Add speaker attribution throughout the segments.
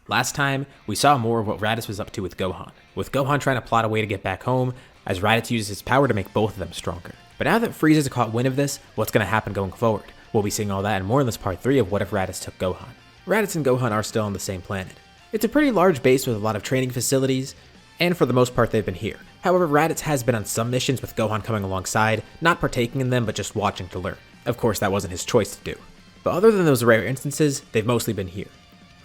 Speaker 1: Last time, we saw more of what Raditz was up to with Gohan trying to plot a way to get back home, as Raditz uses his power to make both of them stronger. But now that Frieza's caught wind of this, what's going to happen going forward? We'll be seeing all that and more in this part 3 of What If Raditz Took Gohan. Raditz and Gohan are still on the same planet. It's a pretty large base with a lot of training facilities, and for the most part they've been here. However, Raditz has been on some missions with Gohan coming alongside, not partaking in them but just watching to learn. Of course, that wasn't his choice to do. But other than those rare instances, they've mostly been here.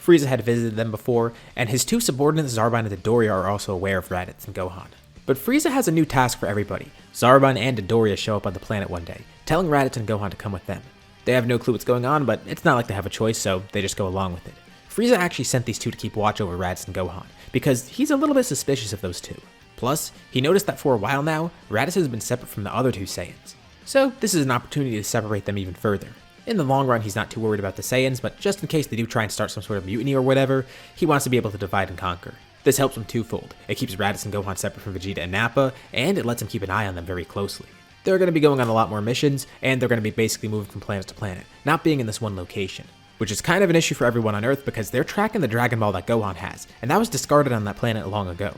Speaker 1: Frieza had visited them before, and his two subordinates Zarbon and Dodoria are also aware of Raditz and Gohan. But Frieza has a new task for everybody. Zarbon and Dodoria show up on the planet one day, telling Raditz and Gohan to come with them. They have no clue what's going on, but it's not like they have a choice, so they just go along with it. Frieza actually sent these two to keep watch over Raditz and Gohan, because he's a little bit suspicious of those two. Plus, he noticed that for a while now, Raditz has been separate from the other two Saiyans. So this is an opportunity to separate them even further. In the long run, he's not too worried about the Saiyans, but just in case they do try and start some sort of mutiny or whatever, he wants to be able to divide and conquer. This helps him twofold. It keeps Raditz and Gohan separate from Vegeta and Nappa, and it lets him keep an eye on them very closely. They're going to be going on a lot more missions, and they're going to be basically moving from planet to planet, not being in this one location. Which is kind of an issue for everyone on Earth because they're tracking the Dragon Ball that Gohan has, and that was discarded on that planet long ago.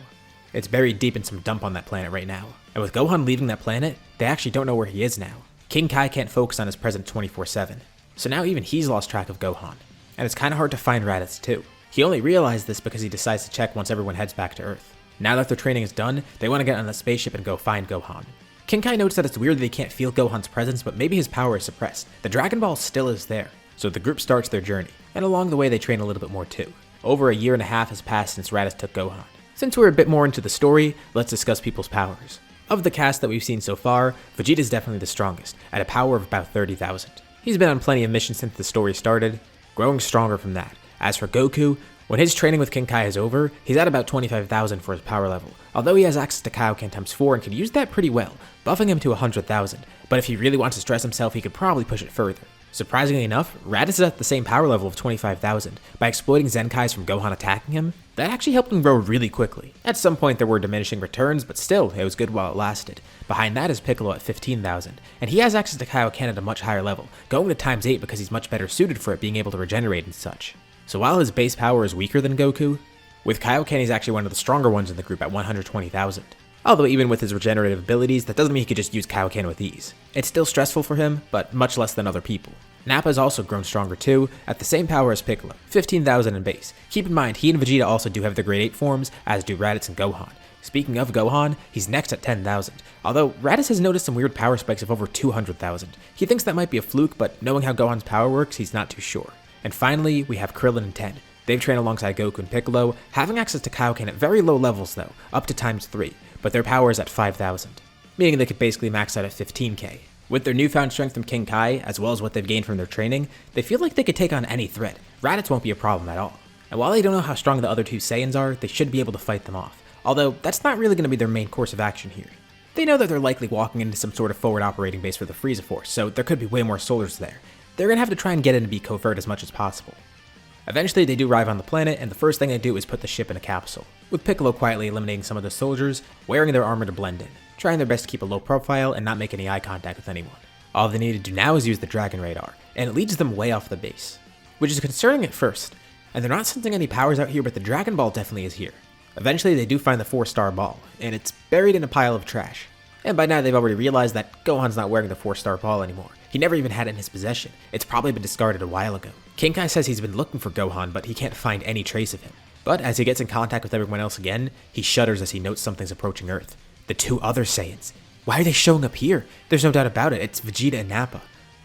Speaker 1: It's buried deep in some dump on that planet right now. And with Gohan leaving that planet, they actually don't know where he is now. King Kai can't focus on his present 24/7. So now even he's lost track of Gohan. And it's kind of hard to find Raditz too. He only realized this because he decides to check once everyone heads back to Earth. Now that their training is done, they want to get on the spaceship and go find Gohan. King Kai notes that it's weird that he can't feel Gohan's presence, but maybe his power is suppressed. The Dragon Ball still is there. So the group starts their journey, and along the way they train a little bit more too. Over a year and a half has passed since Raditz took Gohan. Since we're a bit more into the story, let's discuss people's powers. Of the cast that we've seen so far, Vegeta is definitely the strongest, at a power of about 30,000. He's been on plenty of missions since the story started, growing stronger from that. As for Goku, when his training with King Kai is over, he's at about 25,000 for his power level, although he has access to Kaioken times 4 and could use that pretty well, buffing him to 100,000, but if he really wants to stress himself, he could probably push it further. Surprisingly enough, Raditz is at the same power level of 25,000. By exploiting Zenkais from Gohan attacking him, that actually helped him grow really quickly. At some point there were diminishing returns, but still, it was good while it lasted. Behind that is Piccolo at 15,000, and he has access to Kaioken at a much higher level, going to times 8 because he's much better suited for it, being able to regenerate and such. So while his base power is weaker than Goku, with Kaioken he's actually one of the stronger ones in the group at 120,000. Although even with his regenerative abilities, that doesn't mean he could just use Kaioken with ease. It's still stressful for him, but much less than other people. Nappa has also grown stronger too, at the same power as Piccolo, 15,000 in base. Keep in mind, he and Vegeta also do have the grade 8 forms, as do Raditz and Gohan. Speaking of Gohan, he's next at 10,000, although Raditz has noticed some weird power spikes of over 200,000. He thinks that might be a fluke, but knowing how Gohan's power works, he's not too sure. And finally, we have Krillin and 10. They've trained alongside Goku and Piccolo, having access to Kaioken at very low levels though, up to times 3, but their power is at 5,000, meaning they could basically max out at 15k. With their newfound strength from King Kai, as well as what they've gained from their training, they feel like they could take on any threat. Raditz won't be a problem at all. And while they don't know how strong the other two Saiyans are, they should be able to fight them off. Although, that's not really going to be their main course of action here. They know that they're likely walking into some sort of forward operating base for the Frieza Force, so there could be way more soldiers there. They're going to have to try and get in and be covert as much as possible. Eventually they do arrive on the planet, and the first thing they do is put the ship in a capsule, with Piccolo quietly eliminating some of the soldiers, wearing their armor to blend in, trying their best to keep a low profile and not make any eye contact with anyone. All they need to do now is use the Dragon Radar, and it leads them way off the base, which is concerning at first, and they're not sensing any powers out here, but the Dragon Ball definitely is here. Eventually they do find the 4-star ball, and it's buried in a pile of trash. And by now they've already realized that Gohan's not wearing the 4-star ball anymore. He never even had it in his possession. It's probably been discarded a while ago. King Kai says he's been looking for Gohan, but he can't find any trace of him. But as he gets in contact with everyone else again, he shudders as he notes something's approaching Earth. The two other Saiyans. Why are they showing up here? There's no doubt about it, it's Vegeta and Nappa.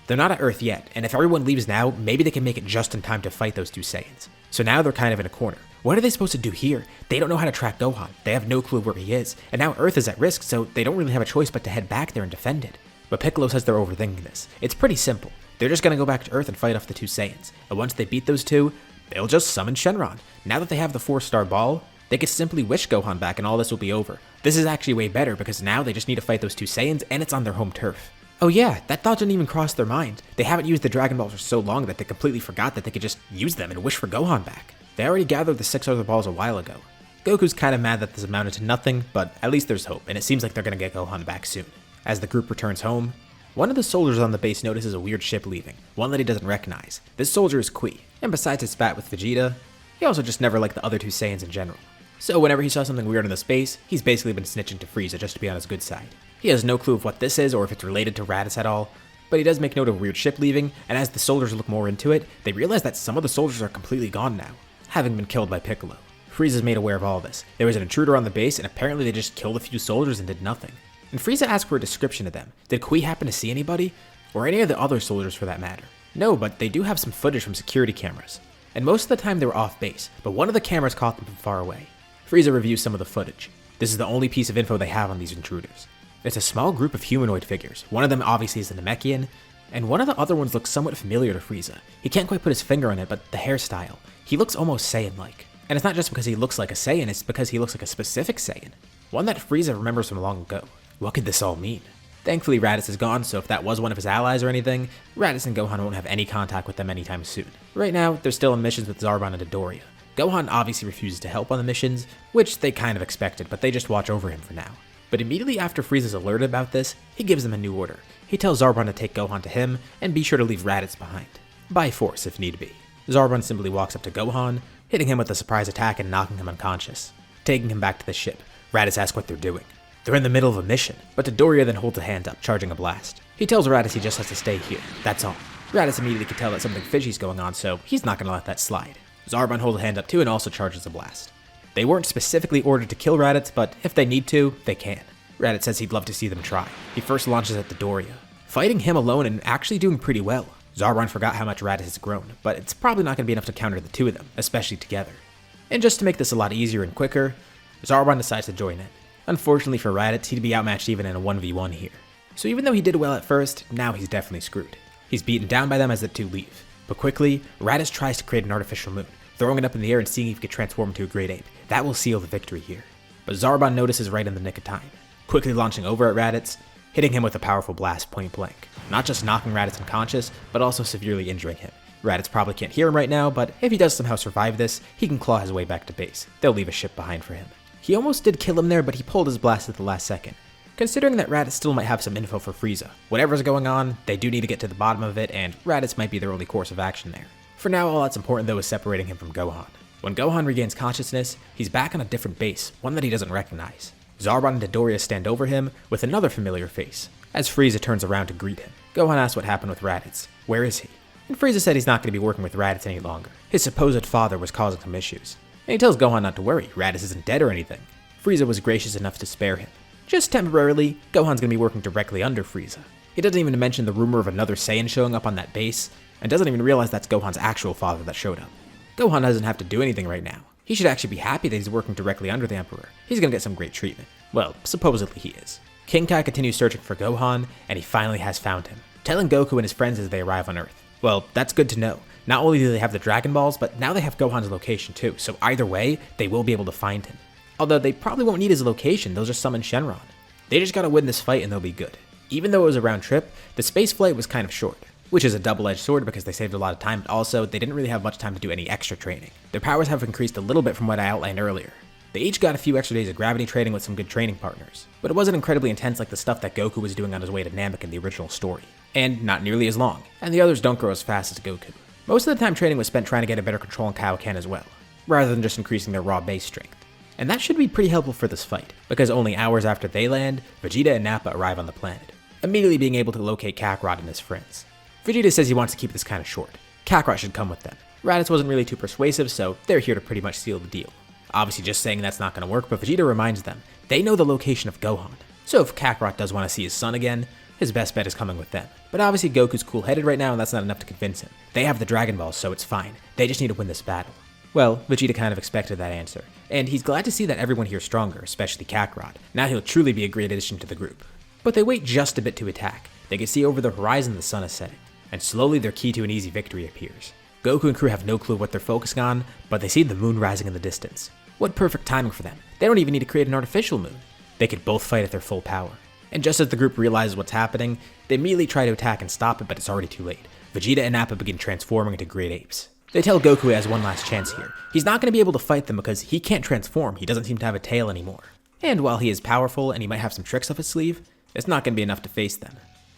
Speaker 1: They're not at Earth yet, and if everyone leaves now, maybe they can make it just in time to fight those two Saiyans. So now they're kind of in a corner. What are they supposed to do here? They don't know how to track Gohan. They have no clue where he is, and now Earth is at risk, so they don't really have a choice but to head back there and defend it. But Piccolo says they're overthinking this. It's pretty simple. They're just gonna go back to Earth and fight off the two Saiyans, and once they beat those two, they'll just summon Shenron. Now that they have the 4-star ball, they could simply wish Gohan back and all this will be over. This is actually way better because now they just need to fight those two Saiyans and it's on their home turf. Oh yeah, that thought didn't even cross their mind. They haven't used the Dragon Balls for so long that they completely forgot that they could just use them and wish for Gohan back. They already gathered the 6 other balls a while ago. Goku's kinda mad that this amounted to nothing, but at least there's hope, and it seems like they're gonna get Gohan back soon. As the group returns home, one of the soldiers on the base notices a weird ship leaving, one that he doesn't recognize. This soldier is Kui, and besides his spat with Vegeta, He also just never liked the other two Saiyans in general. So whenever he saw something weird in the space, he's basically been snitching to Frieza just to be on his good side. He has no clue of what this is or if it's related to Raditz at all, but he does make note of a weird ship leaving, and as the soldiers look more into it, they realize that some of the soldiers are completely gone now, having been killed by Piccolo. Frieza's made aware of all this. There was an intruder on the base, and apparently they just killed a few soldiers and did nothing. And Frieza asked for a description of them. Did Kui happen to see anybody? Or any of the other soldiers for that matter? No, but they do have some footage from security cameras. And most of the time they were off base, but one of the cameras caught them from far away. Frieza reviews some of the footage. This is the only piece of info they have on these intruders. It's a small group of humanoid figures. One of them obviously is the Namekian, and one of the other ones looks somewhat familiar to Frieza. He can't quite put his finger on it, but the hairstyle. He looks almost Saiyan-like. And it's not just because he looks like a Saiyan, it's because he looks like a specific Saiyan. One that Frieza remembers from long ago. What could this all mean? Thankfully, Raditz is gone, so if that was one of his allies or anything, Raditz and Gohan won't have any contact with them anytime soon. Right now, they're still on missions with Zarbon and Dodoria. Gohan obviously refuses to help on the missions, which they kind of expected, but they just watch over him for now. But immediately after Frieza's alerted about this, he gives them a new order. He tells Zarbon to take Gohan to him, and be sure to leave Raditz behind. By force, if need be. Zarbon simply walks up to Gohan, hitting him with a surprise attack and knocking him unconscious. Taking him back to the ship, Raditz asks what they're doing. They're in the middle of a mission, but Dodoria then holds a hand up, charging a blast. He tells Raditz he just has to stay here, that's all. Raditz immediately can tell that something fishy's going on, so he's not gonna let that slide. Zarbon holds a hand up too and also charges a blast. They weren't specifically ordered to kill Raditz, but if they need to, they can. Raditz says he'd love to see them try. He first launches at Dodoria, fighting him alone and actually doing pretty well. Zarbon forgot how much Raditz has grown, but it's probably not going to be enough to counter the two of them, especially together. And just to make this a lot easier and quicker, Zarbon decides to join in. Unfortunately for Raditz, he'd be outmatched even in a 1v1 here. So even though he did well at first, now he's definitely screwed. He's beaten down by them as the two leave. But quickly, Raditz tries to create an artificial moon, throwing it up in the air and seeing if he could transform into a great ape. That will seal the victory here. But Zarbon notices right in the nick of time, quickly launching over at Raditz, hitting him with a powerful blast point blank. Not just knocking Raditz unconscious, but also severely injuring him. Raditz probably can't hear him right now, but if he does somehow survive this, he can claw his way back to base. They'll leave a ship behind for him. He almost did kill him there, but he pulled his blast at the last second. Considering that Raditz still might have some info for Frieza. Whatever's going on, they do need to get to the bottom of it, and Raditz might be their only course of action there. For now, all that's important though is separating him from Gohan. When Gohan regains consciousness, he's back on a different base, one that he doesn't recognize. Zarbon and Dodoria stand over him with another familiar face. As Frieza turns around to greet him, Gohan asks what happened with Raditz. Where is he? And Frieza said he's not going to be working with Raditz any longer. His supposed father was causing some issues. And he tells Gohan not to worry, Raditz isn't dead or anything. Frieza was gracious enough to spare him. Just temporarily, Gohan's going to be working directly under Frieza. He doesn't even mention the rumor of another Saiyan showing up on that base, and doesn't even realize that's Gohan's actual father that showed up. Gohan doesn't have to do anything right now. He should actually be happy that he's working directly under the Emperor. He's going to get some great treatment. Well, supposedly he is. King Kai continues searching for Gohan, and he finally has found him, telling Goku and his friends as they arrive on Earth. Well, that's good to know. Not only do they have the Dragon Balls, but now they have Gohan's location too, so either way, they will be able to find him. Although they probably won't need his location, they'll just summon Shenron. They just gotta win this fight and they'll be good. Even though it was a round trip, the space flight was kind of short, which is a double-edged sword because they saved a lot of time, but also they didn't really have much time to do any extra training. Their powers have increased a little bit from what I outlined earlier. They each got a few extra days of gravity training with some good training partners, but it wasn't incredibly intense like the stuff that Goku was doing on his way to Namek in the original story. And not nearly as long, and the others don't grow as fast as Goku. Most of the time training was spent trying to get a better control on Kaioken as well, rather than just increasing their raw base strength. And that should be pretty helpful for this fight, because only hours after they land, Vegeta and Nappa arrive on the planet, immediately being able to locate Kakarot and his friends. Vegeta says he wants to keep this kind of short. Kakarot should come with them. Raditz wasn't really too persuasive, so they're here to pretty much seal the deal. Obviously just saying that's not going to work, but Vegeta reminds them, they know the location of Gohan. So if Kakarot does want to see his son again, his best bet is coming with them. But obviously Goku's cool-headed right now and that's not enough to convince him. They have the Dragon Balls, so it's fine. They just need to win this battle. Well, Vegeta kind of expected that answer, and he's glad to see that everyone here's stronger, especially Kakarot. Now he'll truly be a great addition to the group. But they wait just a bit to attack. They can see over the horizon the sun is setting, and slowly their key to an easy victory appears. Goku and crew have no clue what they're focusing on, but they see the moon rising in the distance. What perfect timing for them. They don't even need to create an artificial moon. They could both fight at their full power. And just as the group realizes what's happening, they immediately try to attack and stop it, but it's already too late. Vegeta and Nappa begin transforming into great apes. They tell Goku he has one last chance here. He's not going to be able to fight them because he can't transform, he doesn't seem to have a tail anymore. And while he is powerful and he might have some tricks up his sleeve, it's not going to be enough to face them.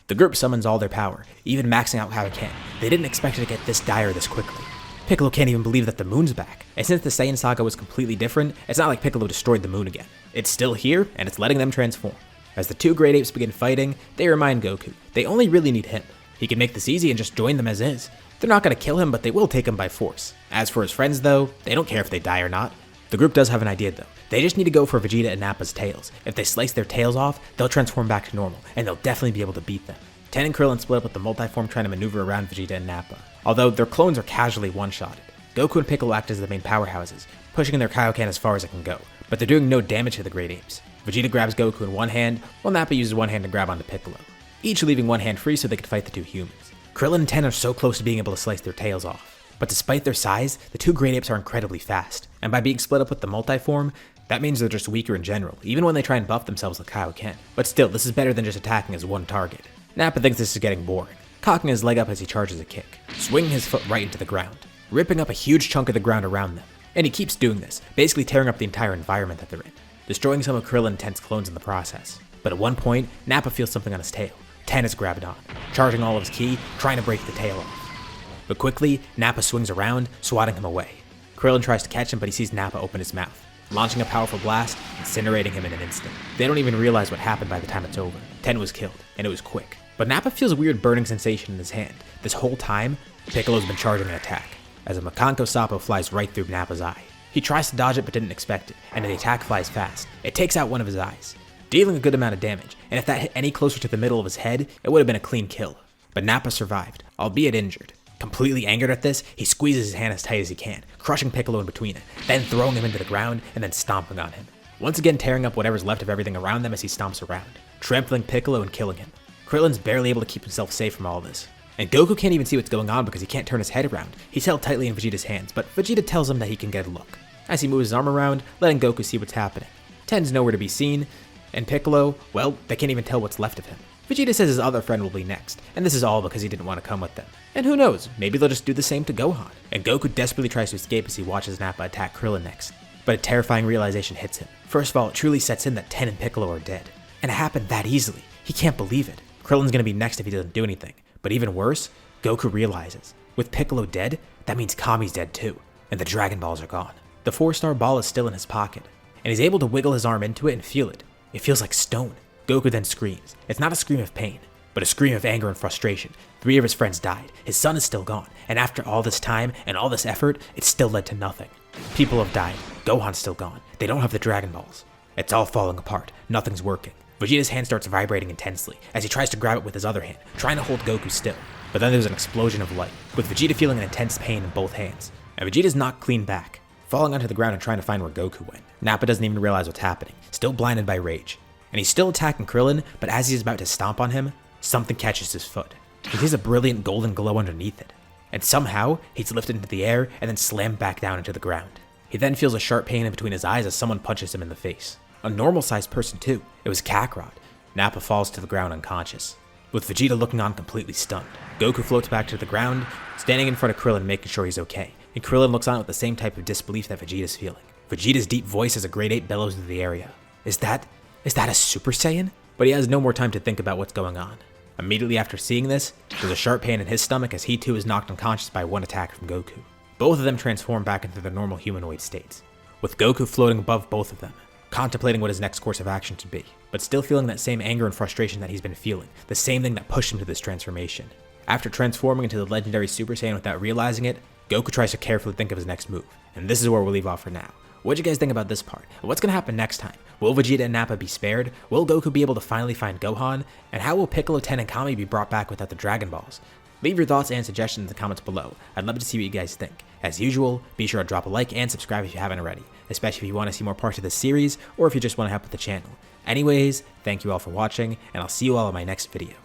Speaker 1: The group summons all their power, even maxing out Kaioken. They didn't expect it to get this dire this quickly. Piccolo can't even believe that the moon's back. And since the Saiyan saga was completely different, it's not like Piccolo destroyed the moon again. It's still here, and it's letting them transform. As the two great apes begin fighting, they remind Goku they only really need him. He can make this easy and just join them as is. They're not going to kill him, but they will take him by force. As for his friends though, they don't care if they die or not. The group does have an idea though. They just need to go for Vegeta and Nappa's tails. If they slice their tails off, they'll transform back to normal, and they'll definitely be able to beat them. Ten and Krillin split up with the multiform trying to maneuver around Vegeta and Nappa. Although their clones are casually one-shotted. Goku and Piccolo act as the main powerhouses, pushing their Kaioken as far as it can go, but they're doing no damage to the great apes. Vegeta grabs Goku in one hand, while Nappa uses one hand to grab onto Piccolo, each leaving one hand free so they can fight the two humans. Krillin and Ten are so close to being able to slice their tails off, but despite their size, the two great apes are incredibly fast, and by being split up with the multiform, that means they're just weaker in general, even when they try and buff themselves with Kaioken. But still, this is better than just attacking as one target. Nappa thinks this is getting boring, cocking his leg up as he charges a kick, swinging his foot right into the ground, ripping up a huge chunk of the ground around them. And he keeps doing this, basically tearing up the entire environment that they're in, destroying some of Krillin and Ten's clones in the process. But at one point, Nappa feels something on his tail. Ten is grabbed on, charging all of his ki, trying to break the tail off. But quickly, Nappa swings around, swatting him away. Krillin tries to catch him, but he sees Nappa open his mouth, launching a powerful blast, incinerating him in an instant. They don't even realize what happened by the time it's over. Ten was killed, and it was quick. But Nappa feels a weird burning sensation in his hand. This whole time, Piccolo's been charging an attack, as a Makanko Sappo flies right through Nappa's eye. He tries to dodge it but didn't expect it, and the attack flies fast. It takes out one of his eyes, dealing a good amount of damage, and if that hit any closer to the middle of his head, it would have been a clean kill. But Nappa survived, albeit injured. Completely angered at this, he squeezes his hand as tight as he can, crushing Piccolo in between it, then throwing him into the ground and then stomping on him. Once again tearing up whatever's left of everything around them as he stomps around, trampling Piccolo and killing him. Krillin's barely able to keep himself safe from all this. And Goku can't even see what's going on because he can't turn his head around. He's held tightly in Vegeta's hands, but Vegeta tells him that he can get a look, as he moves his arm around, letting Goku see what's happening. Ten's nowhere to be seen, and Piccolo, well, they can't even tell what's left of him. Vegeta says his other friend will be next, and this is all because he didn't want to come with them. And who knows, maybe they'll just do the same to Gohan. And Goku desperately tries to escape as he watches Nappa attack Krillin next. But a terrifying realization hits him. First of all, it truly sets in that Ten and Piccolo are dead. And it happened that easily. He can't believe it. Krillin's gonna be next if he doesn't do anything. But even worse, Goku realizes, with Piccolo dead, that means Kame's dead too, and the Dragon Balls are gone. The 4-star ball is still in his pocket, and he's able to wiggle his arm into it and feel it. It feels like stone. Goku then screams. It's not a scream of pain, but a scream of anger and frustration. 3 of his friends died, his son is still gone, and after all this time and all this effort, it still led to nothing. People have died, Gohan's still gone, they don't have the Dragon Balls. It's all falling apart, nothing's working. Vegeta's hand starts vibrating intensely as he tries to grab it with his other hand, trying to hold Goku still. But then there's an explosion of light, with Vegeta feeling an intense pain in both hands. And Vegeta's knocked clean back, falling onto the ground and trying to find where Goku went. Nappa doesn't even realize what's happening, still blinded by rage. And he's still attacking Krillin, but as he's about to stomp on him, something catches his foot. He sees a brilliant golden glow underneath it. And somehow, he's lifted into the air and then slammed back down into the ground. He then feels a sharp pain in between his eyes as someone punches him in the face. A normal-sized person too. It was Kakarot. Nappa falls to the ground unconscious, with Vegeta looking on completely stunned. Goku floats back to the ground, standing in front of Krillin making sure he's okay, and Krillin looks on with the same type of disbelief that Vegeta's feeling. Vegeta's deep voice as a great ape bellows through the area. Is that a Super Saiyan? But he has no more time to think about what's going on. Immediately after seeing this, there's a sharp pain in his stomach as he too is knocked unconscious by one attack from Goku. Both of them transform back into their normal humanoid states, with Goku floating above both of them, contemplating what his next course of action should be, but still feeling that same anger and frustration that he's been feeling, the same thing that pushed him to this transformation. After transforming into the legendary Super Saiyan without realizing it, Goku tries to carefully think of his next move, and this is where we'll leave off for now. What'd you guys think about this part? What's gonna happen next time? Will Vegeta and Nappa be spared? Will Goku be able to finally find Gohan? And how will Piccolo, Ten, and Kame be brought back without the Dragon Balls? Leave your thoughts and suggestions in the comments below. I'd love to see what you guys think. As usual, be sure to drop a like and subscribe if you haven't already, especially if you want to see more parts of this series or if you just want to help with the channel. Anyways, thank you all for watching, and I'll see you all in my next video.